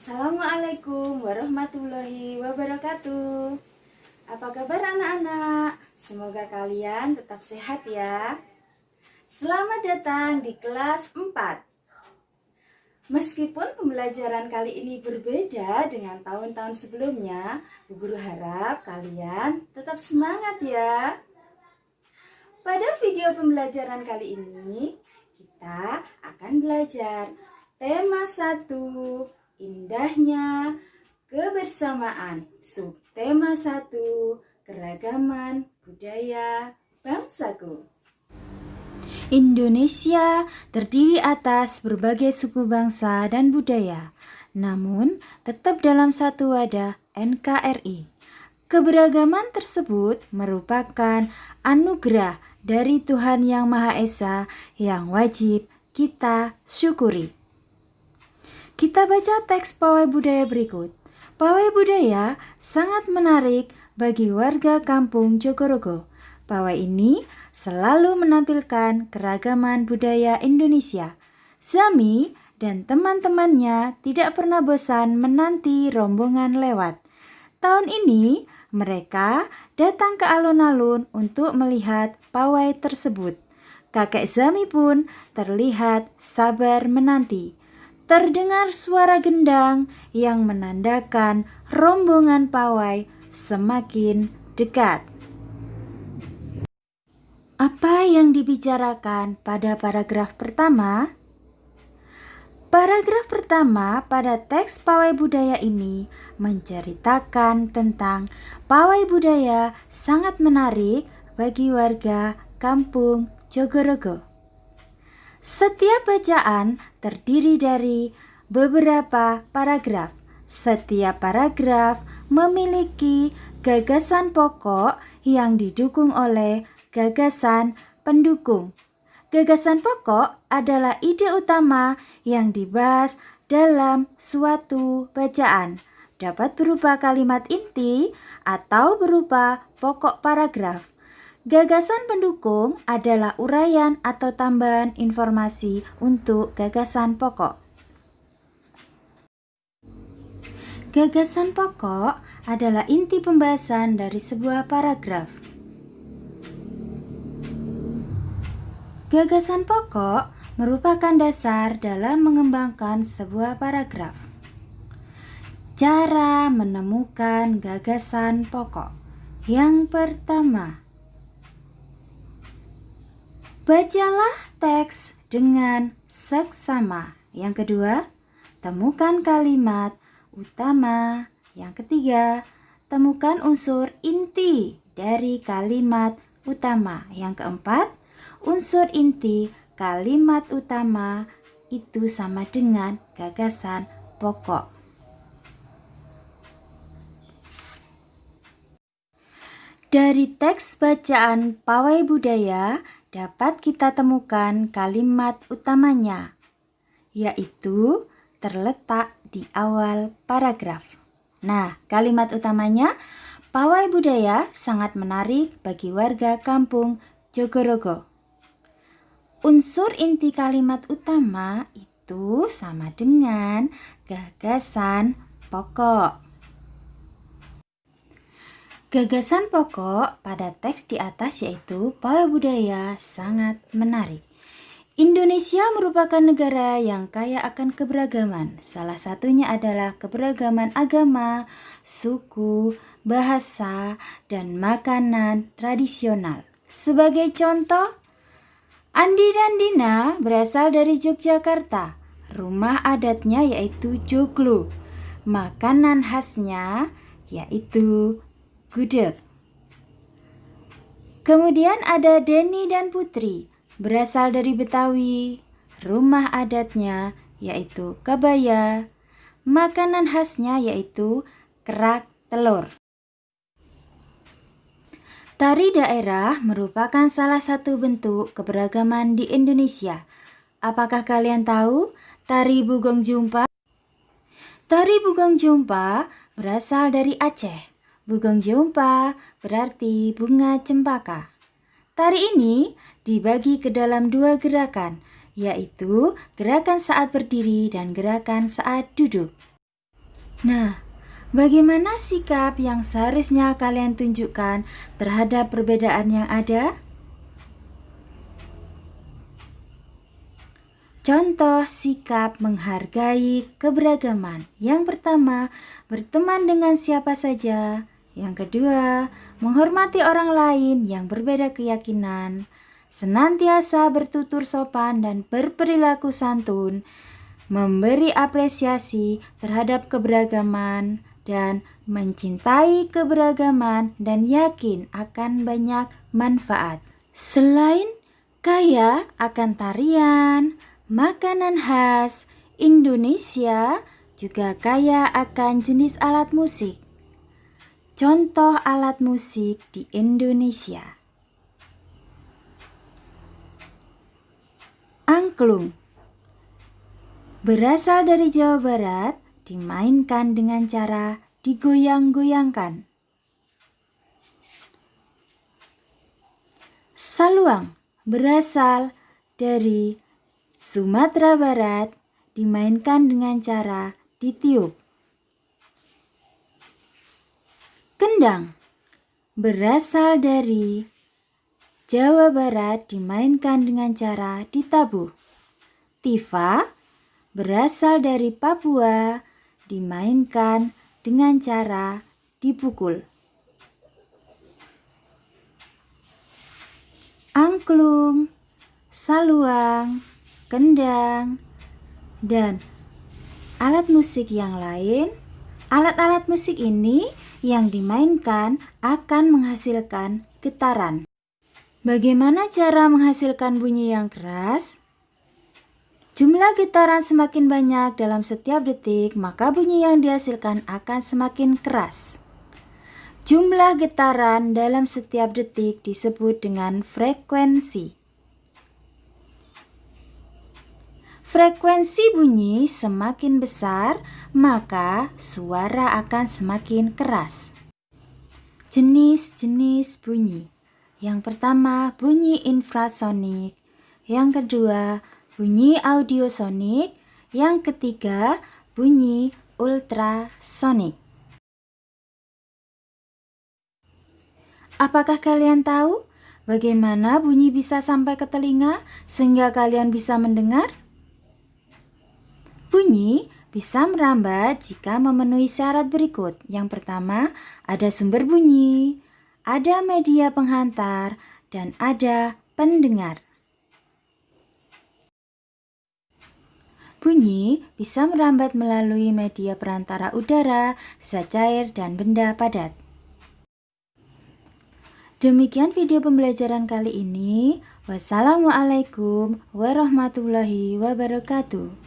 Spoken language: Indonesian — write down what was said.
Assalamualaikum warahmatullahi wabarakatuh. Apa kabar anak-anak? Semoga kalian tetap sehat ya. Selamat datang di kelas 4. Meskipun pembelajaran kali ini berbeda dengan tahun-tahun sebelumnya, Bu Guru harap kalian tetap semangat ya. Pada video pembelajaran kali ini, kita akan belajar tema 1, indahnya kebersamaan. Subtema 1, keragaman budaya bangsaku. Indonesia terdiri atas berbagai suku bangsa dan budaya, namun tetap dalam satu wadah NKRI. Keberagaman tersebut merupakan anugerah dari Tuhan Yang Maha Esa yang wajib kita syukuri. Kita baca teks pawai budaya berikut. Pawai budaya sangat menarik bagi warga kampung Jogorogo. Pawai ini selalu menampilkan keragaman budaya Indonesia. Zami dan teman-temannya tidak pernah bosan menanti rombongan lewat. Tahun ini mereka datang ke alun-alun untuk melihat pawai tersebut. Kakek Zami pun terlihat sabar menanti. Terdengar suara gendang yang menandakan rombongan pawai semakin dekat. Apa yang dibicarakan pada paragraf pertama? Paragraf pertama pada teks pawai budaya ini menceritakan tentang pawai budaya sangat menarik bagi warga kampung Jogorogo. Setiap bacaan terdiri dari beberapa paragraf. Setiap paragraf memiliki gagasan pokok yang didukung oleh gagasan pendukung. Gagasan pokok adalah ide utama yang dibahas dalam suatu bacaan. Dapat berupa kalimat inti atau berupa pokok paragraf. Gagasan pendukung adalah uraian atau tambahan informasi untuk gagasan pokok. Gagasan pokok adalah inti pembahasan dari sebuah paragraf. Gagasan pokok merupakan dasar dalam mengembangkan sebuah paragraf. Cara menemukan gagasan pokok. Yang pertama, bacalah teks dengan seksama. Yang kedua, temukan kalimat utama. Yang ketiga, temukan unsur inti dari kalimat utama. Yang keempat, unsur inti kalimat utama itu sama dengan gagasan pokok. Dari teks bacaan pawai budaya dapat kita temukan kalimat utamanya, yaitu terletak di awal paragraf. Nah, kalimat utamanya, pawai budaya sangat menarik bagi warga kampung Jogorogo. Unsur inti kalimat utama itu sama dengan gagasan pokok. Gagasan pokok pada teks di atas yaitu pawai budaya sangat menarik. Indonesia merupakan negara yang kaya akan keberagaman. Salah satunya adalah keberagaman agama, suku, bahasa, dan makanan tradisional. Sebagai contoh, Andi dan Dina berasal dari Yogyakarta. Rumah adatnya yaitu joglo. Makanan khasnya yaitu gudeg. Kemudian ada Denny dan Putri, berasal dari Betawi. Rumah adatnya yaitu kabaya. Makanan khasnya yaitu kerak telur. Tari daerah merupakan salah satu bentuk keberagaman di Indonesia. Apakah kalian tahu tari Bugong Jumpa? Tari Bugong Jumpa berasal dari Aceh. Bugong Jumpa berarti bunga cempaka. Tari ini dibagi ke dalam dua gerakan, yaitu gerakan saat berdiri dan gerakan saat duduk. Nah, bagaimana sikap yang seharusnya kalian tunjukkan terhadap perbedaan yang ada? Contoh sikap menghargai keberagaman. Yang pertama, berteman dengan siapa saja. Yang kedua, menghormati orang lain yang berbeda keyakinan. Senantiasa bertutur sopan dan berperilaku santun. Memberi apresiasi terhadap keberagaman dan mencintai keberagaman dan yakin akan banyak manfaat. Selain kaya akan tarian, makanan khas Indonesia, juga kaya akan jenis alat musik. Contoh alat musik di Indonesia. Angklung berasal dari Jawa Barat, dimainkan dengan cara digoyang-goyangkan. Saluang berasal dari Sumatera Barat, dimainkan dengan cara ditiup. Kendang berasal dari Jawa Barat, dimainkan dengan cara ditabuh. Tifa berasal dari Papua, dimainkan dengan cara dipukul. Angklung, saluang, kendang, dan alat musik yang lain. Alat-alat musik ini yang dimainkan akan menghasilkan getaran. Bagaimana cara menghasilkan bunyi yang keras? Jumlah getaran semakin banyak dalam setiap detik, maka bunyi yang dihasilkan akan semakin keras. Jumlah getaran dalam setiap detik disebut dengan frekuensi. Frekuensi bunyi semakin besar, maka suara akan semakin keras. Jenis-jenis bunyi. Yang pertama, bunyi infrasonik. Yang kedua, bunyi audiosonik. Yang ketiga, bunyi ultrasonik. Apakah kalian tahu bagaimana bunyi bisa sampai ke telinga sehingga kalian bisa mendengar? Bunyi bisa merambat jika memenuhi syarat berikut. Yang pertama, ada sumber bunyi, ada media penghantar, dan ada pendengar. Bunyi bisa merambat melalui media perantara udara, zat cair, dan benda padat. Demikian video pembelajaran kali ini. Wassalamualaikum warahmatullahi wabarakatuh.